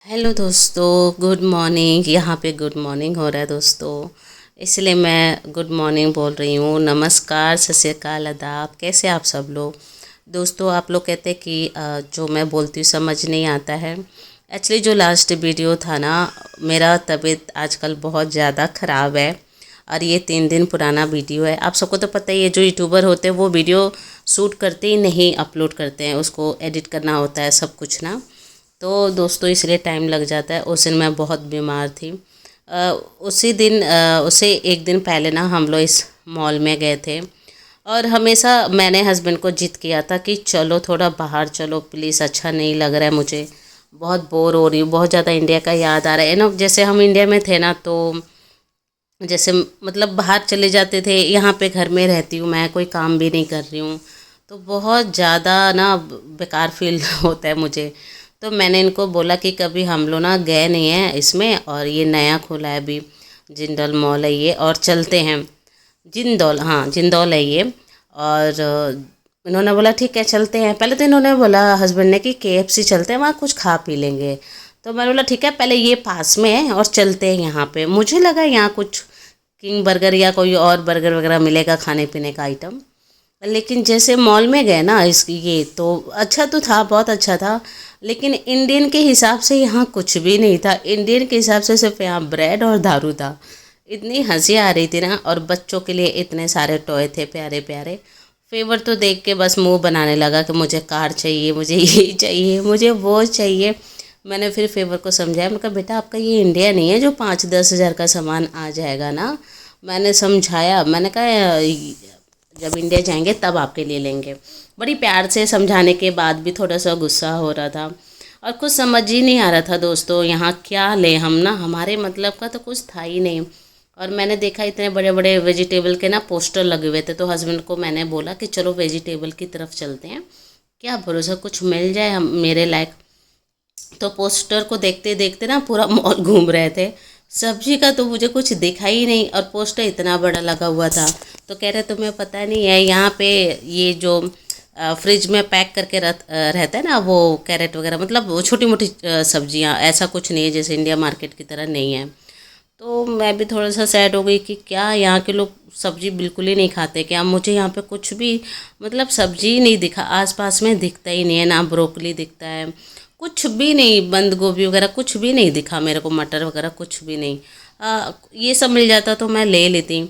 Hello दोस्तों, good morning. यहाँ पे गुड मॉर्निंग हो रहा है दोस्तों, इसलिए मैं गुड मॉर्निंग बोल रही हूँ। नमस्कार, सत श्री अकाल, आदाब। कैसे आप सब लोग? दोस्तों, आप लोग कहते हैं कि जो मैं बोलती हूँ समझ नहीं आता है। एक्चुअली जो लास्ट वीडियो था ना, मेरा तबीयत आजकल बहुत ज़्यादा ख़राब है और ये 3 दिन पुराना वीडियो है। आप सबको तो पता ही है, जो यूट्यूबर होते हैं वो वीडियो शूट करते ही नहीं अपलोड करते हैं, उसको एडिट करना होता है सब कुछ ना। तो दोस्तों इसलिए टाइम लग जाता है। उस दिन मैं बहुत बीमार थी। उसी दिन उससे एक दिन पहले ना हम लोग इस मॉल में गए थे और हमेशा मैंने हस्बैंड को जिद किया था कि चलो थोड़ा बाहर चलो प्लीज़, अच्छा नहीं लग रहा है मुझे, बहुत बोर हो रही हूँ, बहुत ज़्यादा इंडिया का याद आ रहा है ना। जैसे हम इंडिया में थे ना, तो जैसे मतलब बाहर चले जाते थे, यहाँ पे घर में रहती हूँ मैं, कोई काम भी नहीं कर रही हूँ, तो बहुत ज़्यादा ना बेकार फील होता है मुझे। तो मैंने इनको बोला कि कभी हम लोग ना गए नहीं हैं इसमें, और ये नया खुला है अभी, जिंदल मॉल है ये, और चलते हैं। जिंदौल, हाँ जिंदौल है ये। और इन्होंने बोला ठीक है चलते हैं। पहले तो इन्होंने बोला हस्बैंड ने कि KFC चलते हैं, वहाँ कुछ खा पी लेंगे। तो मैंने बोला ठीक है, पहले ये पास में है और चलते हैं यहाँ पे। मुझे लगा यहाँ कुछ किंग बर्गर या कोई और बर्गर वगैरह मिलेगा खाने पीने का आइटम। लेकिन जैसे मॉल में गए ना, इस ये तो अच्छा तो था, बहुत अच्छा था, लेकिन इंडियन के हिसाब से यहाँ कुछ भी नहीं था। इंडियन के हिसाब से सिर्फ यहाँ ब्रेड और दारू था। इतनी हंसी आ रही थी ना, और बच्चों के लिए इतने सारे टॉय थे प्यारे प्यारे। फेवर तो देख के बस मुंह बनाने लगा कि मुझे कार चाहिए, मुझे ये चाहिए, मुझे वो चाहिए। मैंने फिर फेवर को समझाया, मैंने कहा बेटा आपका ये इंडिया नहीं है जो 5-10 हज़ार का सामान आ जाएगा ना। मैंने समझाया, मैंने कहा जब इंडिया जाएंगे तब आपके लिए लेंगे। बड़ी प्यार से समझाने के बाद भी थोड़ा सा गुस्सा हो रहा था और कुछ समझ ही नहीं आ रहा था दोस्तों, यहाँ क्या लें हम ना, हमारे मतलब का तो कुछ था ही नहीं। और मैंने देखा इतने बड़े बड़े वेजिटेबल के ना पोस्टर लगे हुए थे, तो हस्बैंड को मैंने बोला कि चलो वेजिटेबल की तरफ चलते हैं, क्या भरोसा कुछ मिल जाए हम मेरे लायक। तो पोस्टर को देखते देखते ना पूरा मॉल घूम रहे थे। सब्जी का तो मुझे कुछ दिखा ही नहीं, और पोस्टर इतना बड़ा लगा हुआ था। तो कह रहे तुम्हें पता नहीं है यहाँ पे ये जो फ्रिज में पैक करके रहता है ना, वो कैरेट वगैरह, मतलब वो छोटी मोटी सब्जियाँ, ऐसा कुछ नहीं है जैसे इंडिया मार्केट की तरह नहीं है। तो मैं भी थोड़ा सा सैड हो गई कि क्या यहाँ के लोग सब्जी बिल्कुल ही नहीं खाते क्या। मुझे यहाँ पे कुछ भी मतलब सब्जी ही नहीं दिखा, आसपास में दिखता ही नहीं है, ना ब्रोकली दिखता है, कुछ भी नहीं, बंद गोभी वगैरह कुछ भी नहीं दिखा मेरे को, मटर वगैरह कुछ भी नहीं। ये सब मिल जाता तो मैं ले लेती।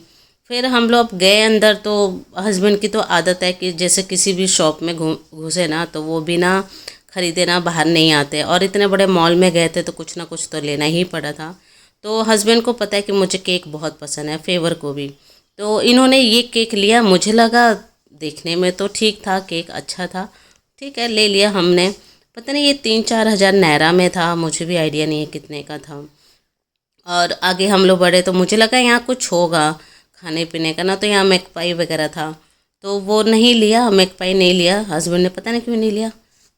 फिर हम लोग गए अंदर, तो हस्बैंड की तो आदत है कि जैसे किसी भी शॉप में घुसे ना, तो वो बिना खरीदे ना बाहर नहीं आते, और इतने बड़े मॉल में गए थे तो कुछ ना कुछ तो लेना ही पड़ा था। तो हस्बैंड को पता है कि मुझे केक बहुत पसंद है, फेवर को भी। तो इन्होंने ये केक लिया, मुझे लगा देखने में तो ठीक था, केक अच्छा था, ठीक है ले लिया हमने। पता नहीं ये 3-4 हज़ार नायरा में था, मुझे भी आइडिया नहीं है कितने का था। और आगे हम लोग बढ़े तो मुझे लगा यहाँ कुछ होगा खाने पीने का ना, तो यहाँ मैकपाई वगैरह था, तो वो नहीं लिया, मैकपाई नहीं लिया। हस्बैंड ने पता नहीं क्यों नहीं लिया,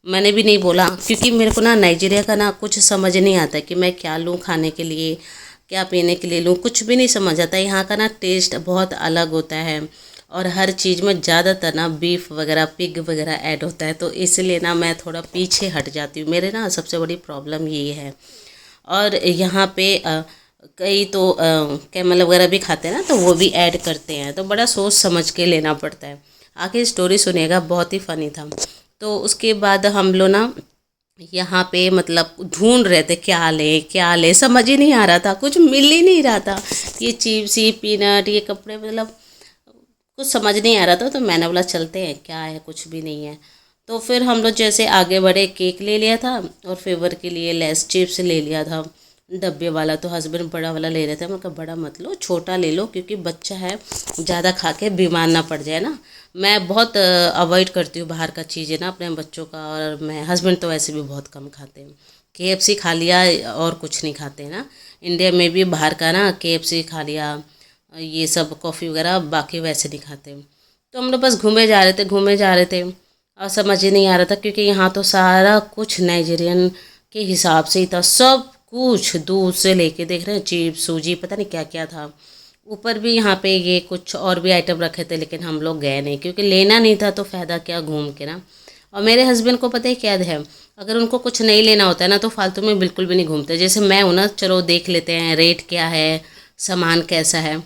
मैंने भी नहीं बोला, क्योंकि मेरे को ना नाइजीरिया का ना कुछ समझ नहीं आता कि मैं क्या लूँ खाने के लिए, क्या पीने के लिए लूँ, कुछ भी नहीं समझ आता। यहाँ का ना टेस्ट बहुत अलग होता है, और हर चीज़ में ज़्यादातर ना बीफ वगैरह पिग वगैरह ऐड होता है, तो इसलिए ना मैं थोड़ा पीछे हट जाती हूँ। मेरे ना सबसे बड़ी प्रॉब्लम ये है। और यहाँ पे कई तो कैमल वगैरह भी खाते हैं ना, तो वो भी ऐड करते हैं, तो बड़ा सोच समझ के लेना पड़ता है। आखिर स्टोरी सुनिएगा, बहुत ही फ़नी था। तो उसके बाद हम लोग ना यहाँ पे मतलब ढूंढ रहे थे क्या ले क्या ले, समझ ही नहीं आ रहा था, कुछ मिल ही नहीं रहा था। ये चिप्स, ये पीनट, ये कपड़े, मतलब कुछ समझ नहीं आ रहा था। तो मैंने बोला चलते हैं, क्या है, कुछ भी नहीं है। तो फिर हम लोग जैसे आगे बढ़े, केक ले लिया था और फेवर के लिए लेस चिप्स ले लिया था डब्बे वाला। तो हस्बैंड बड़ा वाला ले रहे थे, मैं कहा बड़ा मत लो, छोटा ले लो, क्योंकि बच्चा है, ज़्यादा खा के बीमार ना पड़ जाए ना। मैं बहुत अवॉइड करती हूँ बाहर का चीज़ें ना अपने बच्चों का, और मैं हस्बैंड तो वैसे भी बहुत कम खाते हैं। KFC खा लिया और कुछ नहीं खाते ना। इंडिया में भी बाहर का ना KFC खा लिया, ये सब कॉफ़ी वगैरह, बाकी वैसे नहीं खाते। तो हम लोग बस घूमे जा रहे थे, घूमे जा रहे थे, और समझ ही नहीं आ रहा था, क्योंकि यहाँ तो सारा कुछ नाइजीरियन के हिसाब से ही था, सब कुछ दूध से लेके देख रहे हैं, चिप्स, सूजी, पता नहीं क्या क्या था। ऊपर भी यहाँ पे ये कुछ और भी आइटम रखे थे, लेकिन हम लोग गए नहीं, क्योंकि लेना नहीं था तो फ़ायदा क्या घूम के ना। और मेरे हस्बैंड को पता है क्या है, अगर उनको कुछ नहीं लेना होता है ना तो फालतू में बिल्कुल भी नहीं घूमते। जैसे मैं हूँ ना, चलो देख लेते हैं रेट क्या है, सामान कैसा है।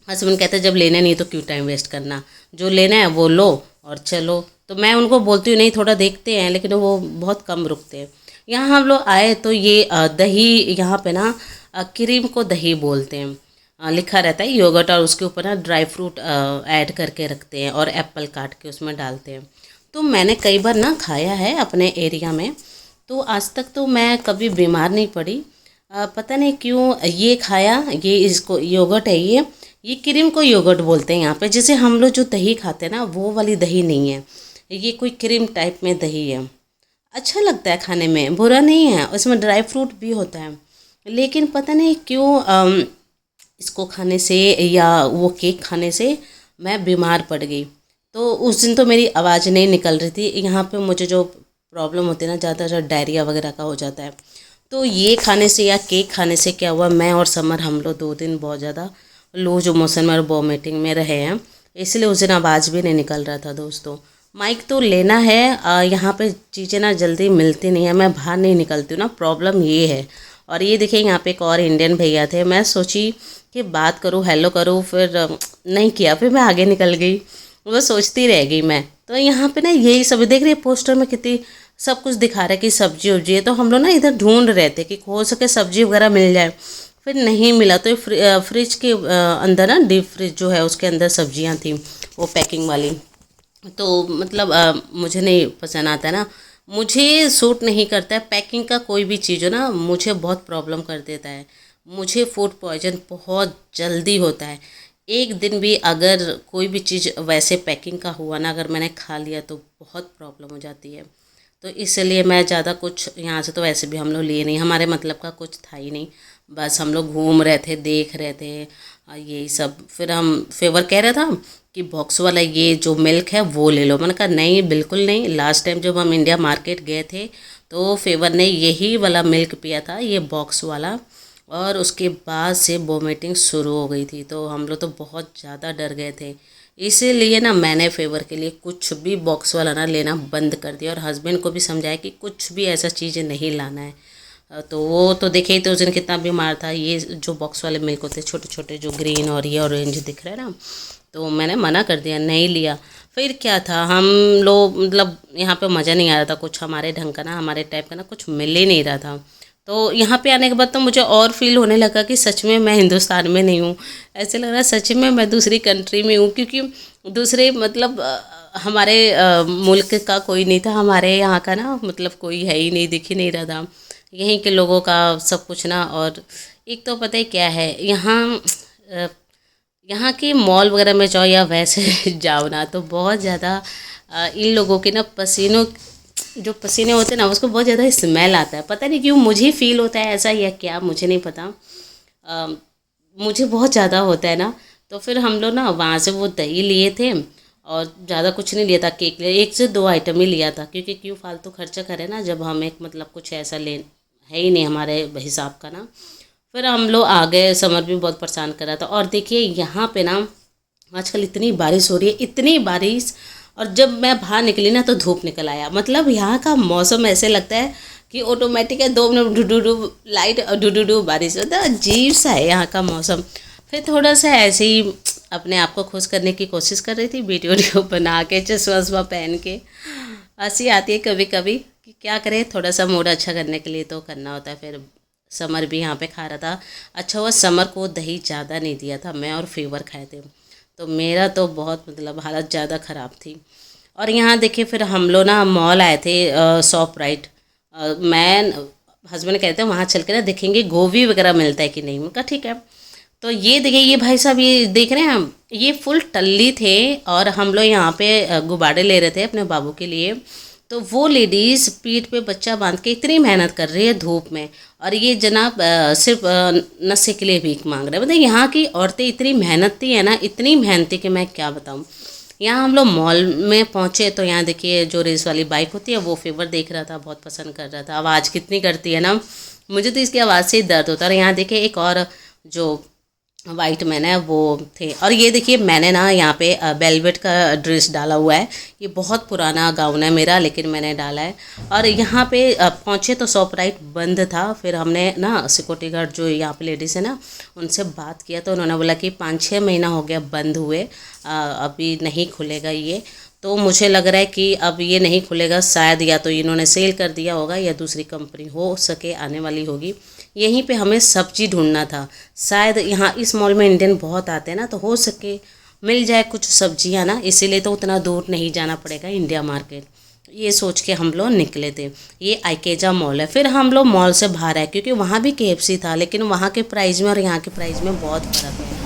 हस्बैंड कहते हैं जब लेना नहीं तो क्यों टाइम वेस्ट करना, जो लेना है वो लो और चलो। तो मैं उनको बोलती हूँ नहीं थोड़ा देखते हैं, लेकिन वो बहुत कम रुकते हैं। यहाँ हम लोग आए तो ये दही, यहाँ पे ना क्रीम को दही बोलते हैं। लिखा रहता है योगर्ट, और उसके ऊपर ना ड्राई फ्रूट ऐड करके रखते हैं और एप्पल काट के उसमें डालते हैं। तो मैंने कई बार ना खाया है अपने एरिया में, तो आज तक तो मैं कभी बीमार नहीं पड़ी। पता नहीं क्यों ये खाया, ये इसको योगर्ट है ये क्रीम को योगर्ट बोलते हैं यहाँ पे। जैसे हम लोग जो दही खाते हैं ना वो वाली दही नहीं है, ये कोई क्रीम टाइप में दही है। अच्छा लगता है खाने में, बुरा नहीं है, उसमें ड्राई फ्रूट भी होता है। लेकिन पता नहीं क्यों इसको खाने से या वो केक खाने से मैं बीमार पड़ गई। तो उस दिन तो मेरी आवाज़ नहीं निकल रही थी। यहाँ पे मुझे जो प्रॉब्लम होती है ना, ज़्यादातर डायरिया वगैरह का हो जाता है। तो ये खाने से या केक खाने से क्या हुआ, मैं और समर हम लोग 2 दिन बहुत ज़्यादा लूज मोशन में और वॉमिटिंग में रहे हैं। इसलिए उस दिन आवाज़ भी नहीं निकल रहा था दोस्तों। माइक तो लेना है, यहाँ पे चीज़ें ना जल्दी मिलती नहीं है, मैं बाहर नहीं निकलती हूँ ना, प्रॉब्लम ये है। और ये देखिए यहाँ पे एक और इंडियन भैया थे, मैं सोची कि बात करूँ, हेलो करूँ, फिर नहीं किया, फिर मैं आगे निकल गई, वो सोचती रह गई मैं। तो यहाँ पे ना यही सब देख रही है, पोस्टर में कितनी सब कुछ दिखा रहा है कि सब्जी वब्जी है। तो हम लोग ना इधर ढूंढ रहे थे कि हो सके सब्जी वगैरह मिल जाए, फिर नहीं मिला। तो फ्रिज के अंदर ना, डीप फ्रिज जो है उसके अंदर सब्जियां थी वो पैकिंग वाली। तो मतलब मुझे नहीं पसंद आता है ना, मुझे सूट नहीं करता है पैकिंग का कोई भी चीज़ हो ना, मुझे बहुत प्रॉब्लम कर देता है। मुझे फूड पॉइजन बहुत जल्दी होता है। एक दिन भी अगर कोई भी चीज़ वैसे पैकिंग का हुआ ना, अगर मैंने खा लिया तो बहुत प्रॉब्लम हो जाती है। तो इसलिए मैं ज़्यादा कुछ यहाँ से तो वैसे भी हम लोग लिए नहीं, हमारे मतलब का कुछ था ही नहीं। बस हम लोग घूम रहे थे, देख रहे थे यही सब। फिर हम फेवर कह रहा था कि बॉक्स वाला ये जो मिल्क है वो ले लो। मैंने कहा नहीं, बिल्कुल नहीं। लास्ट टाइम जब हम इंडिया मार्केट गए थे तो फेवर ने यही वाला मिल्क पिया था, ये बॉक्स वाला, और उसके बाद से वोमिटिंग शुरू हो गई थी। तो हम लोग तो बहुत ज़्यादा डर गए थे। इसीलिए ना मैंने फेवर के लिए कुछ भी बॉक्स वाला ना लेना बंद कर दिया, और हस्बैंड को भी समझाया कि कुछ भी ऐसा चीज़ नहीं लाना है। तो वो तो देखे ही तो उस दिन कितना बीमार था। ये जो बॉक्स वाले मिल्क होते छोटे छोटे, जो ग्रीन और ये ऑरेंज दिख रहे हैं ना, तो मैंने मना कर दिया, नहीं लिया। फिर क्या था, हम लोग मतलब यहाँ पे मज़ा नहीं आ रहा था कुछ हमारे ढंग का ना, हमारे टाइप का ना कुछ मिल ही नहीं रहा था। तो यहाँ पे आने के बाद तो मुझे और फील होने लगा कि सच में मैं हिंदुस्तान में नहीं हूँ। ऐसे लग रहा है सच में मैं दूसरी कंट्री में हूँ, क्योंकि दूसरे मतलब हमारे मुल्क का कोई नहीं था, हमारे यहाँ का ना मतलब कोई है ही नहीं, दिख ही नहीं रहा था। यहीं के लोगों का सब कुछ ना। और एक तो पता है क्या है, यहाँ के मॉल वगैरह में जाओ या वैसे जाओ ना, तो बहुत ज़्यादा इन लोगों के ना पसीनों, जो पसीने होते हैं ना, उसको बहुत ज़्यादा स्मेल आता है। पता नहीं क्यों मुझे फील होता है ऐसा, या क्या मुझे नहीं पता। अ, मुझे बहुत ज़्यादा होता है ना। तो फिर हम लोग ना वहाँ से वो दही लिए थे, और ज़्यादा कुछ नहीं लिया था। केक लिया, 1 से 2 आइटम ही लिया था, क्योंकि क्यों फालतू खर्चा करें ना, जब हम एक मतलब कुछ ऐसा ले है ही नहीं हमारे हिसाब का ना। फिर हम लोग आ गए, समर भी बहुत परेशान कर रहा था। और देखिए यहाँ पे ना आजकल इतनी बारिश हो रही है, इतनी बारिश, और जब मैं बाहर निकली ना तो धूप निकल आया। मतलब यहाँ का मौसम ऐसे लगता है कि ऑटोमेटिक है, 2 मिनट डू लाइट और डू बारिश, मतलब अजीब सा है यहाँ का मौसम। फिर थोड़ा सा ऐसे ही अपने आप को खुश करने की कोशिश कर रही थी, वीडियो बना के, चश्मा वश्मा पहन के। हंसी आती है कभी कभी कि क्या करें, थोड़ा सा मूड अच्छा करने के लिए तो करना होता है। फिर समर भी यहाँ पे खा रहा था। अच्छा हुआ समर को दही ज़्यादा नहीं दिया था, मैं और फेवर खाए थे। तो मेरा तो बहुत मतलब हालत ज़्यादा ख़राब थी। और यहाँ देखिए फिर हम लोग ना मॉल आए थे, शॉप राइट। मैं हस्बैंड कहते हैं वहाँ चल के ना देखेंगे गोभी वगैरह मिलता है कि नहीं। मैं कहा ठीक है। तो ये देखिए, ये भाई साहब ये देख रहे हैं हम, ये फुल टल्ली थे, और हम लोग यहाँ पे गुब्बारे ले रहे थे अपने बाबू के लिए। तो वो लेडीज़ पीठ पे बच्चा बांध के इतनी मेहनत कर रही है धूप में, और ये जनाब सिर्फ नशे के लिए भीख मांग रहे हैं। मतलब यहाँ की औरतें इतनी मेहनती है ना, इतनी मेहनती कि मैं क्या बताऊँ। यहाँ हम लोग मॉल में पहुँचे तो यहाँ देखिए जो रेस वाली बाइक होती है वो फेवर देख रहा था, बहुत पसंद कर रहा था। आवाज़ कितनी करती है ना, मुझे तो इसकी आवाज़ से ही दर्द होता है। और यहाँ देखिए एक और जो वाइट मैंने वो थे। और ये देखिए मैंने ना यहाँ पे वेलवेट का ड्रेस डाला हुआ है। ये बहुत पुराना गाउन है मेरा, लेकिन मैंने डाला है। और यहाँ पे पहुँचे तो शॉपराइट बंद था। फिर हमने ना सिक्योरिटी गार्ड जो यहाँ पे लेडीज़ है ना, उनसे बात किया तो उन्होंने बोला कि 5-6 महीना हो गया बंद हुए, अभी नहीं खुलेगा ये। तो मुझे लग रहा है कि अब ये नहीं खुलेगा, शायद या तो इन्होंने सेल कर दिया होगा या दूसरी कंपनी हो सके आने वाली होगी। यहीं पे हमें सब्जी ढूंढना था, शायद यहाँ इस मॉल में इंडियन बहुत आते हैं ना, तो हो सके मिल जाए कुछ सब्जियाँ ना, इसीलिए तो उतना दूर नहीं जाना पड़ेगा इंडिया मार्केट। ये सोच के हम लोग निकले थे। ये आइकेजा मॉल है। फिर हम लोग मॉल से बाहर आए क्योंकि वहाँ भी KFC था, लेकिन वहाँ के प्राइस में और यहाँ के प्राइस में बहुत फ़र्क है।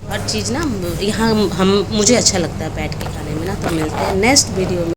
हर चीज़ ना यहाँ हम मुझे अच्छा लगता है बैठ के खाने में ना। तो मिलते हैं नेक्स्ट वीडियो में।